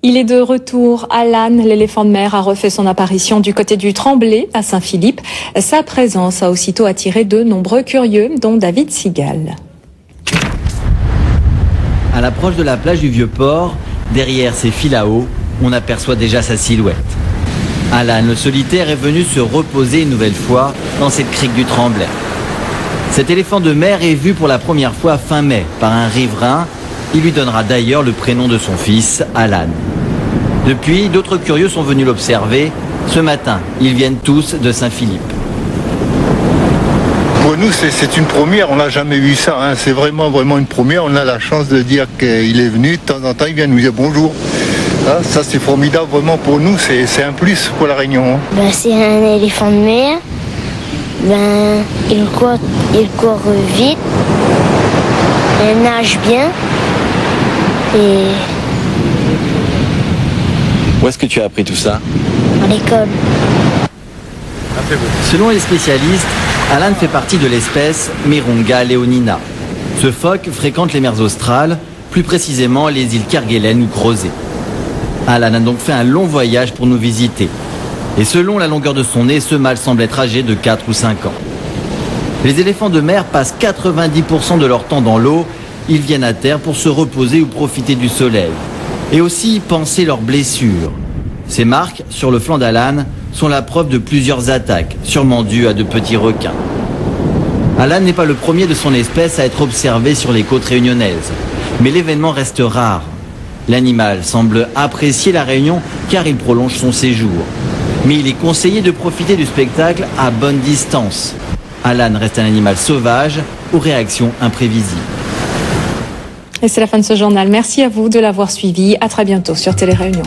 Il est de retour. Alan, l'éléphant de mer, a refait son apparition du côté du Tremblay, à Saint-Philippe. Sa présence a aussitôt attiré de nombreux curieux, dont David Sigal. À l'approche de la plage du Vieux-Port, derrière ses fils à eau, on aperçoit déjà sa silhouette. Alan, le solitaire, est venu se reposer une nouvelle fois dans cette crique du Tremblay. Cet éléphant de mer est vu pour la première fois fin mai par un riverain. Il lui donnera d'ailleurs le prénom de son fils, Alan. Depuis, d'autres curieux sont venus l'observer. Ce matin, ils viennent tous de Saint-Philippe. Pour nous, c'est une première, on n'a jamais vu ça. Hein. C'est vraiment une première. On a la chance de dire qu'il est venu. De temps en temps, il vient nous dire bonjour. Ah, ça, c'est formidable vraiment pour nous. C'est un plus pour la Réunion. Hein. C'est un éléphant de mer. Il court vite. Il nage bien. Et Où est-ce que tu as appris tout ça? à l'école. Selon les spécialistes, Alan fait partie de l'espèce Mironga leonina. Ce phoque fréquente les mers australes, plus précisément les îles Kerguelen ou Crozet. Alan a donc fait un long voyage pour nous visiter. Et selon la longueur de son nez, ce mâle semble être âgé de 4 ou 5 ans. Les éléphants de mer passent 90% de leur temps dans l'eau. Ils viennent à terre pour se reposer ou profiter du soleil. Et aussi penser leurs blessures. Ces marques sur le flanc d'Alan sont la preuve de plusieurs attaques, sûrement dues à de petits requins. Alan n'est pas le premier de son espèce à être observé sur les côtes réunionnaises. Mais l'événement reste rare. L'animal semble apprécier la Réunion car il prolonge son séjour. Mais il est conseillé de profiter du spectacle à bonne distance. Alan reste un animal sauvage aux réactions imprévisibles. Et c'est la fin de ce journal. Merci à vous de l'avoir suivi. À très bientôt sur Télé Réunion.